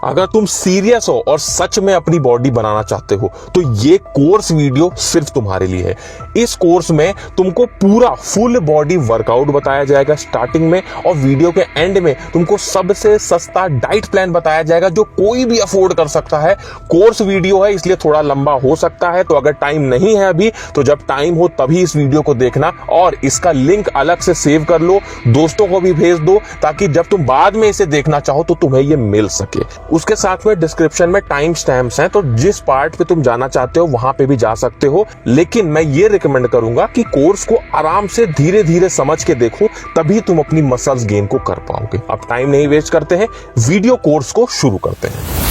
अगर तुम सीरियस हो और सच में अपनी बॉडी बनाना चाहते हो तो ये कोर्स वीडियो सिर्फ तुम्हारे लिए है। इस कोर्स में तुमको पूरा फुल बॉडी वर्कआउट बताया जाएगा स्टार्टिंग में, और वीडियो के एंड में तुमको सबसे सस्ता डाइट प्लान बताया जाएगा जो कोई भी अफोर्ड कर सकता है। कोर्स वीडियो है इसलिए थोड़ा लंबा हो सकता है, तो अगर टाइम नहीं है अभी तो जब टाइम हो तभी इस वीडियो को देखना, और इसका लिंक अलग से सेव कर लो, दोस्तों को भी भेज दो, ताकि जब तुम बाद में इसे देखना चाहो तो तुम्हें ये मिल सके। उसके साथ में डिस्क्रिप्शन में टाइम स्टैम्प्स हैं, तो जिस पार्ट पे तुम जाना चाहते हो वहां पे भी जा सकते हो। लेकिन मैं ये रिकमेंड करूंगा कि कोर्स को आराम से धीरे धीरे समझ के देखो, तभी तुम अपनी मसल्स गेन को कर पाओगे। अब टाइम नहीं वेस्ट करते हैं, वीडियो कोर्स को शुरू करते हैं।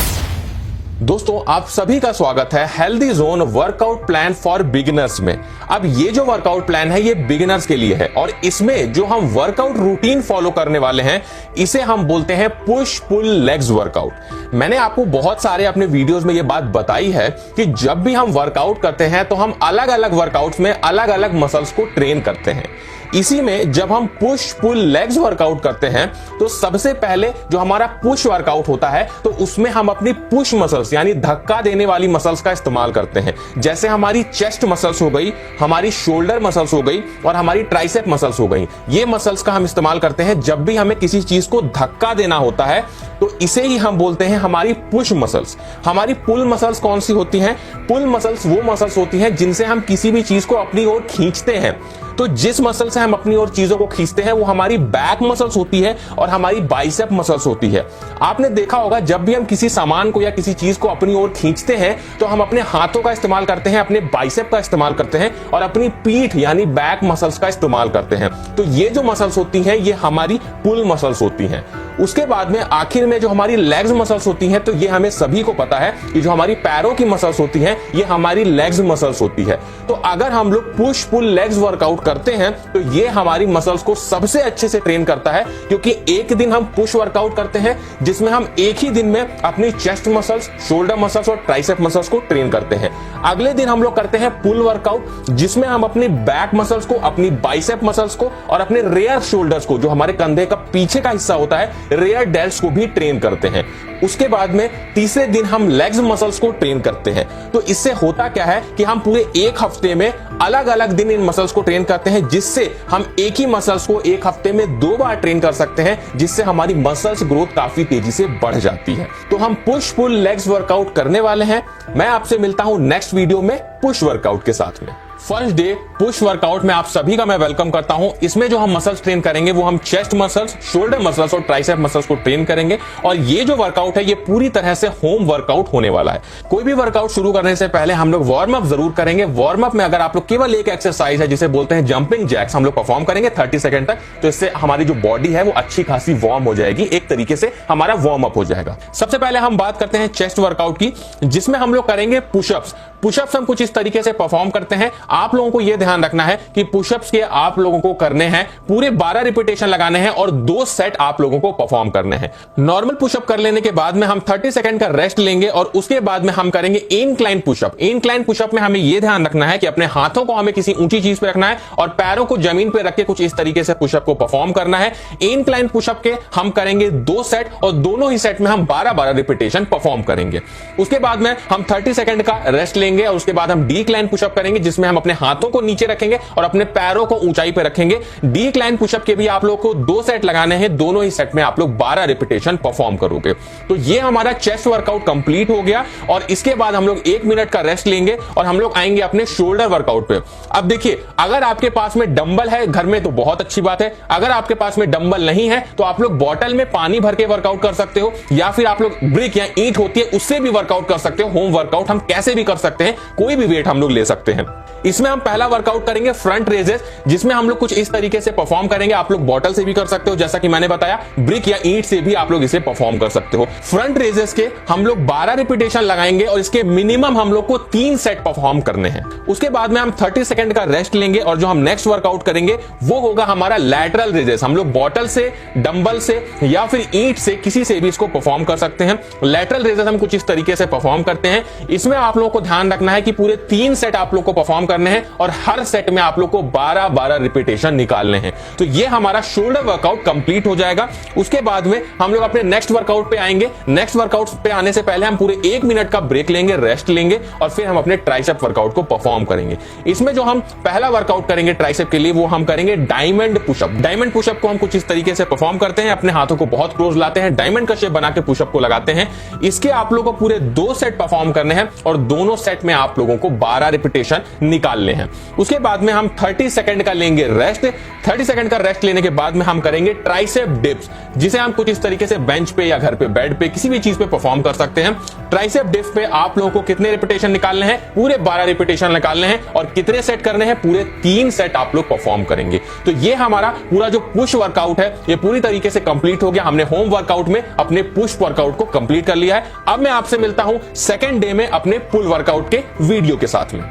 दोस्तों, आप सभी का स्वागत है healthy zone workout plan for beginners में। अब ये जो वर्कआउट प्लान है ये बिगिनर्स के लिए है, और इसमें जो हम वर्कआउट रूटीन फॉलो करने वाले हैं इसे हम बोलते हैं पुश पुल लेग्स वर्कआउट। मैंने आपको बहुत सारे अपने वीडियोस में ये बात बताई है कि जब भी हम वर्कआउट करते हैं तो हम अलग अलग वर्कआउट्स में अलग अलग मसल्स को ट्रेन करते हैं। इसी में जब हम पुश पुल लेग्स वर्कआउट करते हैं तो सबसे पहले जो हमारा पुश वर्कआउट होता है तो उसमें हम अपनी पुश मसल्स यानी धक्का देने वाली मसल्स का इस्तेमाल करते हैं। जैसे हमारी चेस्ट मसल्स हो गई, हमारी शोल्डर मसल्स हो गई और हमारी ट्राइसेप मसल्स हो गई। ये मसल्स का हम इस्तेमाल करते हैं जब भी हमें किसी चीज को धक्का देना होता है, तो इसे ही हम बोलते हैं हमारी पुश मसल्स। हमारी पुल मसल्स कौन सी होती हैं? पुल मसल्स वो मसल्स होती हैं जिनसे हम किसी भी चीज को अपनी ओर खींचते हैं। तो जिस मसल से हम अपनी ओर चीजों को खींचते हैं वो हमारी बैक मसल्स होती है और हमारी बाइसेप मसल्स होती है। आपने देखा होगा जब भी हम किसी सामान को या किसी चीज को अपनी ओर खींचते हैं तो हम अपने हाथों का इस्तेमाल करते हैं, अपने बाइसेप का इस्तेमाल करते हैं और अपनी पीठ यानी बैक मसल्स का इस्तेमाल करते हैं। तो ये जो मसल्स होती हैं ये हमारी पुल मसल्स होती हैं। उसके बाद में आखिर में जो हमारी लेग्स मसल्स होती हैं, तो ये हमें सभी को पता है कि जो हमारी पैरों की मसल्स होती हैं ये हमारी लेग्स मसल्स होती है। तो अगर हम लोग पुश पुल लेग्स वर्कआउट करते हैं तो ये हमारी मसल्स को सबसे अच्छे से ट्रेन करता है, क्योंकि एक दिन हम पुश वर्कआउट करते हैं जिसमें हम एक ही दिन में अपनी चेस्ट मसल्स, शोल्डर मसल्स और ट्राइसेप मसल्स को ट्रेन करते हैं। अगले दिन हम लोग करते हैं पुल वर्कआउट जिसमें हम अपनी बैक मसल्स को, अपनी बाइसेप मसल्स को और अपने रेयर शोल्डर्स को, जो हमारे कंधे का पीछे का हिस्सा होता है, रेयर डेल्ट्स को भी ट्रेन करते हैं। उसके बाद में तीसरे दिन हम लेग्स मसल्स को ट्रेन करते हैं। तो इससे होता क्या है कि हम पूरे एक हफ्ते में अलग अलग दिन इन मसल्स को ट्रेन करते हैं, जिससे हम एक ही मसल्स को एक हफ्ते में 2 बार ट्रेन कर सकते हैं, जिससे हमारी मसल्स ग्रोथ काफी तेजी से बढ़ जाती है। तो हम पुश पुल लेग्स वर्कआउट करने वाले हैं। मैं आपसे मिलता हूं नेक्स्ट वीडियो में पुश वर्कआउट के साथ में। फर्स्ट डे पुश वर्कआउट में आप सभी का मैं वेलकम करता हूं। इसमें जो हम मसल्स ट्रेन करेंगे वो हम चेस्ट मसल्स, शोल्डर मसल्स और ट्राइसेप मसल्स को ट्रेन करेंगे, और ये जो वर्कआउट है ये पूरी तरह से होम वर्कआउट होने वाला है। कोई भी वर्कआउट शुरू करने से पहले हम लोग वार्म अप जरूर करेंगे। वार्म अप में अगर आप लोग केवल एक एक्सरसाइज है जिसे बोलते हैं जंपिंग जैक्स हम लोग परफॉर्म करेंगे 30 सेकंड तक, तो इससे हमारी जो बॉडी है वो अच्छी खासी वार्म हो जाएगी, एक तरीके से हमारा वार्म अप हो जाएगा। सबसे पहले हम बात करते हैं चेस्ट वर्कआउट की, जिसमें हम लोग करेंगे पुशअप्स। पुशअप्स हम कुछ इस तरीके से परफॉर्म करते हैं। आप लोगों को यह ध्यान रखना है कि पुशअप्स के आप लोगों को करने हैं पूरे 12 रिपीटेशन लगाने हैं और 2 सेट आप लोगों को परफॉर्म करने हैं। नॉर्मल पुशअप कर लेने के बाद में हम 30 सेकंड का रेस्ट लेंगे और उसके बाद में हम करेंगे इंक्लाइन पुशअप। इंक्लाइन पुशअप में हमें यह ध्यान रखना है कि अपने हाथों को हमें किसी ऊंची चीज पे रखना है और पैरों को जमीन पे रख के कुछ इस तरीके से पुशअप को परफॉर्म करना है। इंक्लाइन पुशअप के हम करेंगे 2 सेट और दोनों ही सेट में हम 12-12 रिपीटेशन परफॉर्म करेंगे। उसके बाद में हम 30 सेकंड का रेस्ट लेंगे और उसके बाद हम डिक्लाइन पुशअप करेंगे, जिसमें हम अपने हाथों को नीचे रखेंगे और अपने पैरों को ऊंचाई पे रखेंगे। डिक्लाइन पुशअप के भी आप लोग को 2 सेट लगाने हैं, दोनों ही सेट में आप लोग 12 रिपीटेशन परफॉर्म करोगे। तो ये हमारा चेस्ट वर्कआउट कंप्लीट हो गया, और इसके बाद हम लोग 1 मिनट का रेस्ट लेंगे और हम लोग आएंगे अपने शोल्डर वर्कआउट पे। अब देखिए, अगर आपके पास में डंबल है घर में तो बहुत अच्छी बात है। अगर आपके पास में डंबल नहीं है तो आप लोग बॉटल में पानी भर के वर्कआउट कर सकते हो, या फिर आप लोग ब्रिक या ईंट होती है उससे भी वर्कआउट कर सकते हो। होम वर्कआउट हम कैसे भी कर सकते हैं, कोई भी वेट हम लोग ले सकते हैं। इसमें हम पहला वर्कआउट करेंगे फ्रंट रेजेस, जिसमें हम लोग कुछ इस तरीके से परफॉर्म करेंगे। आप लोग बॉटल से भी कर सकते हो, जैसा कि मैंने बताया, ब्रिक या ईंट से भी आप लोग इसे परफॉर्म कर सकते हो। फ्रंट रेजेस के हम लोग 12 रिपीटेशन लगाएंगे और इसके मिनिमम हम लोग को 3 सेट परफॉर्म करने हैं। उसके बाद में हम 30 सेकंड का रेस्ट लेंगे और जो हम नेक्स्ट वर्कआउट करेंगे वो होगा हमारा लैटरल रेजेस। हम लोग बॉटल से, डंबल से या फिर ईंट से, किसी से भी इसको परफॉर्म कर सकते हैं। लैटरल रेजेस हम कुछ इस तरीके से परफॉर्म करते हैं। इसमें आप लोगों को ध्यान रखना है कि पूरे 3 सेट आप लोग को परफॉर्म करने हैं और हर सेट में आप लोग को 12-12 रिपीटेशन निकालने हैं। तो ये हमारा शोल्डर वर्कआउट कंप्लीट हो जाएगा। उसके बाद में हम लोग अपने नेक्स्ट वर्कआउट पे आएंगे। नेक्स्ट वर्कआउट पे आने से पहले हम पूरे 1 मिनट का ब्रेक लेंगे, रेस्ट लेंगे और फिर हम अपने ट्राइसेप वर्कआउट को परफॉर्म करेंगे। इसमें जो हम पहला वर्कआउट करेंगे ट्राइसेप के लिए वो हम करेंगे डायमंड पुशअप। डायमंड पुशअप को हम कुछ इस तरीके से परफॉर्म करते हैं, अपने हाथों को बहुत क्लोज लाते हैं, डायमंड का शेप बना के पुशअप को लगाते हैं। इसके आप लोगों को पूरे 2 सेट परफॉर्म करने हैं और दोनों सेट में आप लोगों को 12 रिपीटेशन निकालने हैं। उसके बाद में हम 30 सेकंड का लेंगे रेस्ट। 30 सेकंड का रेस्ट लेने के बाद में हम करेंगे ट्राइसेप डिप्स, जिसे हम कुछ इस तरीके से बेंच पे या घर पे, बेड पे, किसी भी चीज पे परफॉर्म कर सकते हैं। ट्राइसेप डिप्स पे आप लोगों को कितने रिपीटेशन निकालने हैं? पूरे 12 रिपीटेशन निकालने हैं। और कितने सेट करने हैं? पूरे 3 सेट आप लोग परफॉर्म करेंगे। तो ये हमारा पूरा जो पुश वर्कआउट है ये पूरी तरीके से कंप्लीट हो गया। हमने होम वर्कआउट में अपने पुश वर्कआउट को कंप्लीट कर लिया है। अब मैं आपसे मिलता हूं सेकंड डे में अपने पुल वर्कआउट के वीडियो के साथ में।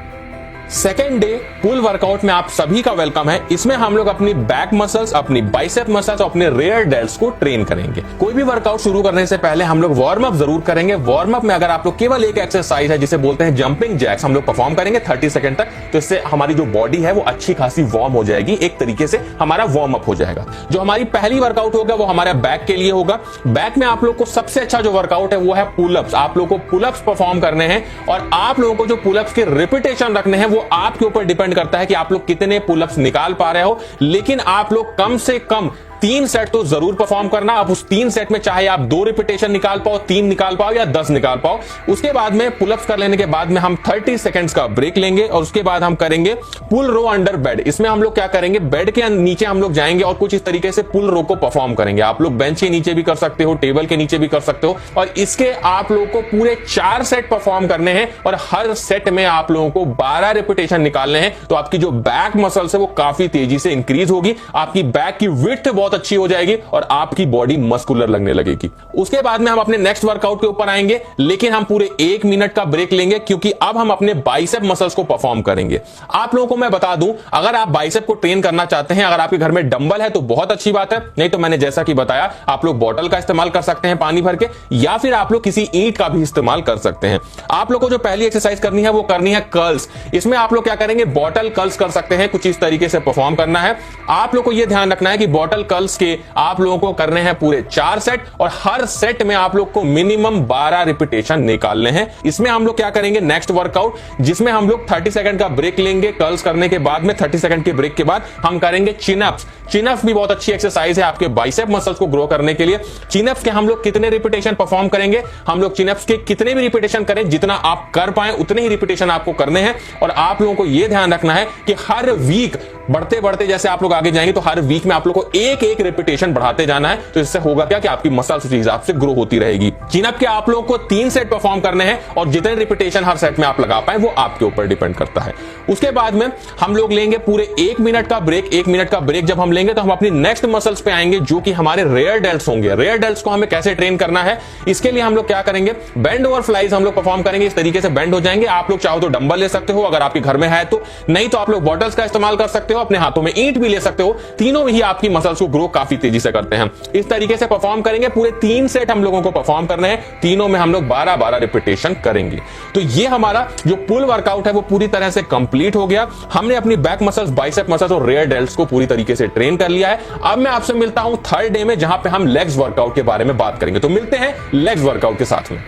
सेकेंड डे पुल वर्कआउट में आप सभी का वेलकम है। इसमें हम लोग अपनी बैक मसल्स, अपनी बाइसेप मसल्स और अपने रेयर डेल्ट्स को ट्रेन करेंगे। कोई भी वर्कआउट शुरू करने से पहले हम लोग वार्म अप जरूर करेंगे। वार्म अप में अगर आप लोग केवल एक एक्सरसाइज है जिसे बोलते हैं जंपिंग जैक्स, हम लोग परफॉर्म करेंगे 30 सेकंड तक। तो इससे हमारी जो बॉडी है वो अच्छी खासी वार्म हो जाएगी, एक तरीके से हमारा वार्म अप हो जाएगा। जो हमारी पहली वर्कआउट होगा वो हमारा बैक के लिए होगा। बैक में आप लोग को सबसे अच्छा जो वर्कआउट है वो है पुलअप्स। आप लोग को पुलअप्स परफॉर्म करने हैं और आप लोगों को जो पुलअप्स के रिपीटेशन रखने हैं वो आपके ऊपर डिपेंड करता है कि आप लोग कितने पुलअप्स निकाल पा रहे हो। लेकिन आप लोग कम से कम 3 सेट तो जरूर परफॉर्म करना। अब उस 3 सेट में चाहे आप 2 रिपीटेशन निकाल पाओ, 3 निकाल पाओ या 10 निकाल पाओ। उसके बाद में पुलअप्स कर लेने के बाद में हम 30 सेकंड्स का ब्रेक लेंगे और उसके बाद हम करेंगे पुल रो अंडर बेड। इसमें हम लोग क्या करेंगे, बेड के नीचे हम लोग जाएंगे और कुछ इस तरीके से पुल रो को परफॉर्म करेंगे। आप लोग बेंच के नीचे भी कर सकते हो, टेबल के नीचे भी कर सकते हो। और इसके आप लोगों को पूरे 4 सेट परफॉर्म करने हैं और हर सेट में आप लोगों को 12 रिपीटेशन निकालने हैं। तो आपकी जो बैक मसल्स है वो काफी तेजी से इंक्रीज होगी, आपकी बैक की विड्थ बहुत अच्छी हो जाएगी और आपकी बॉडी मस्कुलर लगने लगेगी। उसके बाद में हम अपने नेक्स्ट वर्कआउट के ऊपर आएंगे, लेकिन हम पूरे 1 मिनट का ब्रेक लेंगे क्योंकि अब हम अपने बाइसेप मसल्स को परफॉर्म करेंगे। आप लोगों को मैं बता दूं, अगर आप बाइसेप को ट्रेन करना चाहते हैं, अगर आपके घर में डंबल है तो बहुत अच्छी बात है, नहीं तो मैंने जैसा कि बताया आप लोग बॉटल का इस्तेमाल कर सकते हैं पानी भर के, या फिर आप लोग किसी ईंट का भी इस्तेमाल कर सकते हैं। आप लोग को जो पहली एक्सरसाइज करनी है वो करनी है कर्ल्स। इसमें आप लोग क्या करेंगे, बॉटल कर्ल्स कर सकते हैं, कुछ इस तरीके से परफॉर्म करना है। आप लोग को यह ध्यान रखना है कि बॉटल कर्ल्स के आप लोगों को करने हैं पूरे 4 सेट और हर सेट में आप लोग को मिनिमम 12 रिपीटेशन निकालने हैं। इसमें हम लोग क्या करेंगे, नेक्स्ट वर्कआउट जिसमें हम लोग 30 सेकंड का ब्रेक लेंगे। कर्ल्स करने के बाद में 30 सेकंड के ब्रेक के बाद हम करेंगे चिनअप्स। चिनअप्स भी बहुत अच्छी एक्सरसाइज है आपके बाइसेप मसल्स को ग्रो करने के लिए। चिनअप्स के हम लोग कितने रिपीटेशन परफॉर्म करेंगे, हम लोग चिनअप्स के कितने भी रिपीटेशन करें, जितना आप कर पाए उतने ही रिपीटेशन आपको करने हैं। और आप लोगों को यह ध्यान रखना है कि हर वीक बढ़ते बढ़ते जैसे आप लोग आगे जाएंगे तो हर वीक में आप लोग को एक एक रिपीटेशन बढ़ाते जाना है। तो इससे होगा क्या कि आपकी मसल्स उसी हिसाब से ग्रो होती रहेगी। चिनअप के आप लोगों को 3 सेट परफॉर्म करने हैं और जितने रिपीटेशन हर सेट में आप लगा पाए वो आपके ऊपर डिपेंड करता है। उसके बाद में हम लोग लेंगे पूरे 1 मिनट का ब्रेक। 1 मिनट का ब्रेक जब हम लेंगे तो हम अपनी नेक्स्ट मसल्स पे आएंगे जो कि हमारे रेयर डेल्ट्स होंगे। रेयर डेल्ट्स को हमें कैसे ट्रेन करना है, इसके लिए हम लोग क्या करेंगे, बेंड ओवर फ्लाइज हम लोग परफॉर्म करेंगे। इस तरीके से बेंड हो जाएंगे। आप लोग चाहो तो डंबल ले सकते हो अगर आपके घर में है तो, नहीं तो आप लोग बॉटल्स का इस्तेमाल कर सकते हो, अपने हाथों में ईंट भी ले सकते हो। तीनों ही आपकी मसल्स को ग्रो काफी तेजी से करते हैं। इस तरीके से परफॉर्म करेंगे। पूरे 3 सेट हम लोगों को परफॉर्म करने हैं, तीनों में हम लोग 12-12 रिपीटेशन करेंगे। तो ये हमारा जो पुल वर्कआउट है वो पूरी तरह से कंप्लीट हो गया। हमने अपनी बैक मसल्स, बाइसेप मसल्स और रेयर डेल्ट्स को पूरी तरीके से ट्रेन कर लिया है। अब मैं आपसे मिलता हूं थर्ड डे में, जहां पे हम लेग्स वर्कआउट के बारे में बात करेंगे। तो मिलते हैं लेग्स वर्कआउट के साथ में।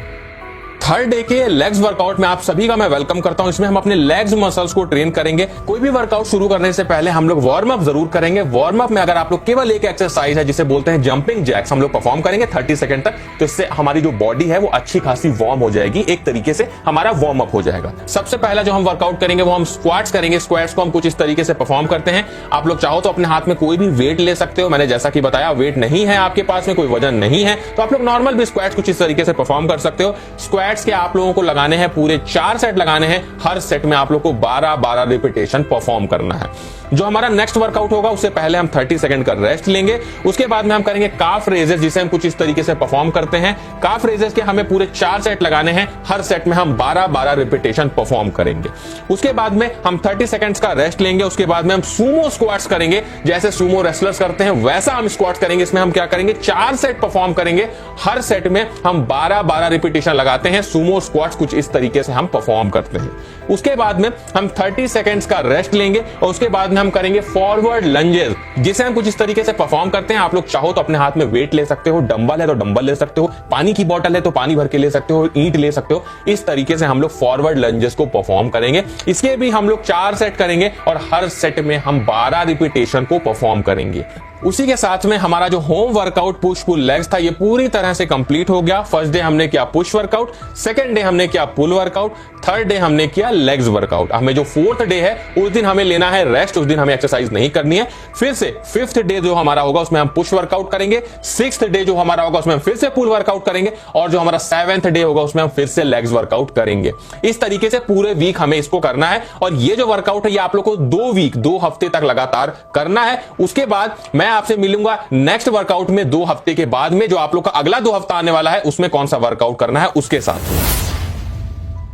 थर्ड डे के लेग्स वर्कआउट में आप सभी का मैं वेलकम करता हूं। इसमें हम अपने लेग्स मसल्स को ट्रेन करेंगे। कोई भी वर्कआउट शुरू करने से पहले हम लोग वार्म अप जरूर करेंगे। वार्म अप में अगर आप लोग केवल एक एक्सरसाइज है जिसे बोलते हैं जंपिंग जैक्स, हम लोग परफॉर्म करेंगे 30 सेकंड तक। तो इससे हमारी जो बॉडी है वो अच्छी खासी वार्म हो जाएगी, एक तरीके से हमारा वार्म अप हो जाएगा। सबसे पहला जो हम वर्कआउट करेंगे वो हम स्क्वाट्स करेंगे। स्क्वाट्स को हम कुछ इस तरीके से परफॉर्म करते हैं। आप लोग चाहो तो अपने हाथ में कोई भी वेट ले सकते हो। मैंने जैसा कि बताया, वेट नहीं है आपके पास में, कोई वजन नहीं है तो आप लोग नॉर्मल भी स्क्वाट्स कुछ इस तरीके से परफॉर्म कर सकते हो। स्क्वाट्स के आप लोगों को लगाने हैं पूरे 4 सेट लगाने हैं। हर सेट में आप लोग को 12-12 रिपीटेशन परफॉर्म करना है। जो हमारा नेक्स्ट वर्कआउट होगा उससे पहले हम 30 सेकंड का रेस्ट लेंगे। उसके बाद में हम करेंगे काफ रेजेस, जिसे हम कुछ इस तरीके से परफॉर्म करते हैं। काफ रेजेस के हमें पूरे 4 सेट लगाने हैं, हर सेट में हम 12-12 रिपीटेशन परफॉर्म करेंगे। उसके बाद में हम 30 सेकंड्स का रेस्ट लेंगे। उसके बाद में हम सूमो स्क्वाट्स करेंगे, जैसे सूमो रेसलर्स करते हैं वैसा हम स्क्वाट्स करेंगे। इसमें हम क्या करेंगे, 4 सेट परफॉर्म करेंगे, हर सेट में हम 12-12 रिपीटेशन लगाते हैं। सूमो स्क्वाट्स कुछ इस तरीके से हम परफॉर्म करते हैं। उसके बाद में हम 30 सेकंड्स का रेस्ट लेंगे और उसके बाद में हम करेंगे फॉरवर्ड लंजेस, जिसे हम कुछ इस तरीके से परफॉर्म करते हैं। आप लोग चाहो तो अपने हाथ में वेट ले सकते हो, डंबल है तो डंबल ले सकते हो, पानी की बोतल है तो पानी भर के ले सकते हो, ईंट ले सकते हो। इस तरीके से हम लोग फॉरवर्ड लंजेस को परफॉर्म करेंगे। इसके भी हम लोग 4 सेट करेंगे और हर सेट में हम 12 रिपीटेशन को परफॉर्म करेंगे। उसी के साथ में हमारा जो home workout push pull legs था ये पूरी तरह से कंप्लीट हो गया। फर्स्ट डे हमने किया पुश वर्कआउट, सेकंड डे हमने किया पुल वर्कआउट, थर्ड डे हमने किया लेग्स वर्कआउट। हमें जो फोर्थ डे है उस दिन हमें लेना है रेस्ट, उस दिन हमें एक्सरसाइज नहीं करनी है। फिर से फिफ्थ डे जो हमारा होगा उसमें हम पुश वर्कआउट करेंगे, सिक्स्थ डे जो हमारा होगा उसमें हम फिर से पुल वर्कआउट करेंगे और जो हमारा 7th डे होगा उसमें हम फिर से लेग्स वर्कआउट करेंगे। इस तरीके से पूरे वीक हमें इसको करना है और ये जो वर्कआउट है ये आप लोग को 2 हफ्ते तक लगातार करना है। उसके बाद मैं आपसे मिलूंगा नेक्स्ट वर्कआउट में 2 हफ्ते के बाद में, जो आप लोग का अगला 2 हफ्ता आने वाला है उसमें कौन सा वर्कआउट करना है उसके साथ में।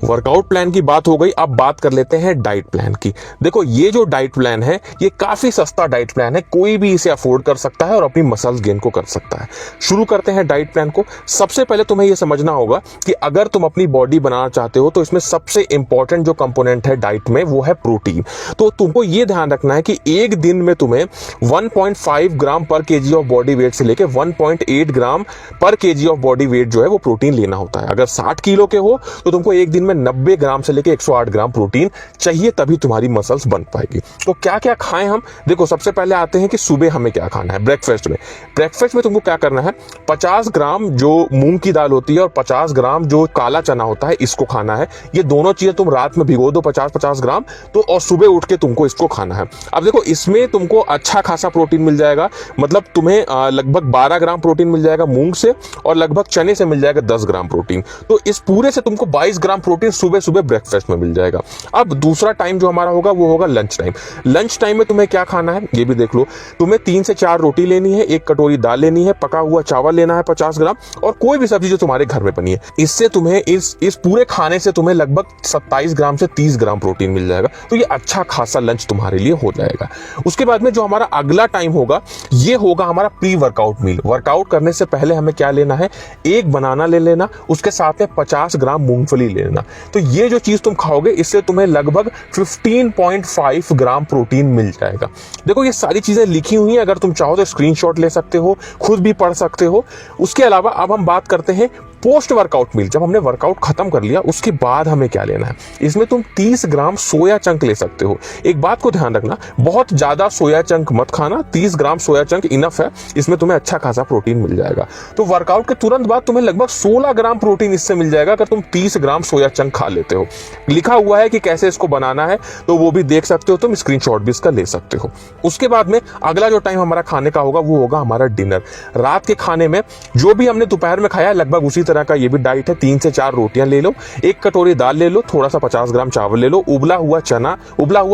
वर्कआउट प्लान की बात हो गई, अब बात कर लेते हैं डाइट प्लान की। देखो ये जो डाइट प्लान है ये काफी सस्ता डाइट प्लान है, कोई भी इसे अफोर्ड कर सकता है और अपनी मसल्स गेन को कर सकता है। शुरू करते हैं डाइट प्लान को। सबसे पहले तुम्हें यह समझना होगा कि अगर तुम अपनी बॉडी बनाना चाहते हो तो इसमें सबसे इंपॉर्टेंट जो कंपोनेंट है डाइट में वो है प्रोटीन। तो तुमको ये ध्यान रखना है कि एक दिन में तुम्हें 1.5 ग्राम पर केजी ऑफ बॉडी वेट से लेकर 1.8 ग्राम पर केजी ऑफ बॉडी वेट जो है वो प्रोटीन लेना होता है। अगर 60 किलो के हो तो तुमको एक दिन में 90 ग्राम से लेकर 108 ग्राम प्रोटीन चाहिए, तभी तुम्हारी मसल्स बन पाएगी। तो क्या क्या खाएं हम? देखो सबसे पहले आते हैं कि सुबह हमें क्या खाना है। ब्रेकफास्ट में तुमको क्या करना है, 50 ग्राम जो मूंग की दाल होती है और 50 ग्राम जो काला चना होता है इसको खाना है। ये दोनों चीजें तुम रात में भिगो दो 50-50 ग्राम तो, और सुबह उठ के तुमको इसको खाना है। अब देखो इसमें तुमको अच्छा खासा प्रोटीन मिल जाएगा, मतलब तुम्हें लगभग 12 ग्राम प्रोटीन मिल जाएगा मूंग से और लगभग चने से मिल जाएगा 10 ग्राम प्रोटीन। तो इस पूरे से तुमको 22 ग्राम प्रोटीन सुबह सुबह ब्रेकफास्ट में मिल जाएगा। अब दूसरा टाइम जो हमारा होगा वो होगा लंच टाइम। लंच टाइम में तुम्हें क्या खाना है ये भी देख लो। तुम्हें 3 से 4 रोटी लेनी है, 1 कटोरी दाल लेनी है, पका हुआ चावल लेना है 50 ग्राम और कोई भी सब्जी जो तुम्हारे घर में बनी है। इससे तुम्हें इस पूरे खाने से तुम्हें लगभग 27 ग्राम से 30 ग्राम प्रोटीन मिल जाएगा। तो ये अच्छा खासा लंच तुम्हारे लिए हो जाएगा। उसके बाद में जो हमारा अगला टाइम होगा ये होगा हमारा प्री वर्कआउट मील। वर्कआउट करने से पहले हमें क्या लेना है, 1 बनाना ले लेना, उसके साथ में 50 ग्राम मूंगफली ले लेना। तो ये जो चीज तुम खाओगे इससे तुम्हें लगभग 15.5 ग्राम प्रोटीन मिल जाएगा। देखो ये सारी चीजें लिखी हुई हैं, अगर तुम चाहो तो स्क्रीनशॉट ले सकते हो, खुद भी पढ़ सकते हो। उसके अलावा अब हम बात करते हैं पोस्ट वर्कआउट मील। जब हमने वर्कआउट खत्म कर लिया उसके बाद हमें क्या लेना है, इसमें तुम 30 ग्राम सोया चंक ले सकते हो। एक बात को ध्यान रखना, बहुत ज्यादा सोया चंक मत खाना, 30 ग्राम सोया चंक इनफ है, इसमें तुम्हें अच्छा खासा प्रोटीन मिल जाएगा। तो वर्कआउट के तुरंत बाद तुम्हें लगभग 16 ग्राम प्रोटीन इससे मिल जाएगा अगर तुम 30 ग्राम सोया चंक खा लेते हो। लिखा हुआ है कि कैसे इसको बनाना है, तो वो भी देख सकते हो, तुम स्क्रीनशॉट भी इसका ले सकते हो। उसके बाद में अगला जो टाइम हमारा खाने का होगा वो होगा हमारा डिनर। रात के खाने में जो भी हमने दोपहर में खाया लगभग उसी तरह का ये भी डाइट है। 3 से 4 रोटियां ले लो, 1 कटोरी दाल ले लो, थोड़ा सा 50 ग्राम चावल ले लो, उबला हुआ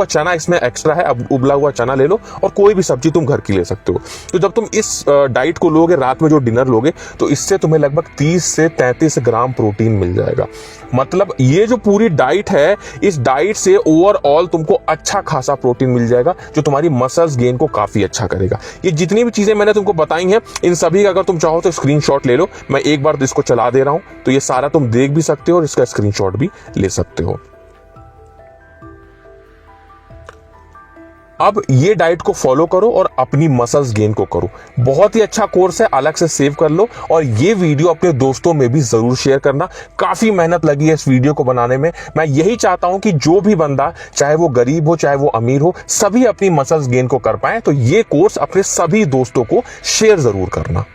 चना इसमें एक्स्ट्रा है, अब उबला हुआ चना ले लो और कोई भी सब्जी तुम घर की ले सकते हो। तो जब तुम इस डाइट को लोगे, रात में जो डिनर लोगे, तो इससे तुम्हें लगभग 30 से 33 ग्राम प्रोटीन मिल जाएगा। मतलब ये जो पूरी डाइट है, इस डाइट से ओवरऑल तुमको अच्छा खासा प्रोटीन मिल जाएगा जो तुम्हारी मसल्स गेन को काफी अच्छा करेगा। ये जितनी भी चीजें मैंने तुमको बताई हैं इन सभी का अगर तुम चाहो तो स्क्रीनशॉट ले लो, मैं एक बार इसको चला दे रहा हूं तो ये सारा तुम देख भी सकते हो और इसका स्क्रीनशॉट भी ले सकते हो। अब ये डाइट को फॉलो करो और अपनी मसल्स गेन को करो। बहुत ही अच्छा कोर्स है, अलग से सेव कर लो और ये वीडियो अपने दोस्तों में भी जरूर शेयर करना। काफी मेहनत लगी है इस वीडियो को बनाने में। मैं यही चाहता हूं कि जो भी बंदा, चाहे वो गरीब हो चाहे वो अमीर हो, सभी अपनी मसल्स गेन को कर पाए। तो ये कोर्स अपने सभी दोस्तों को शेयर जरूर करना।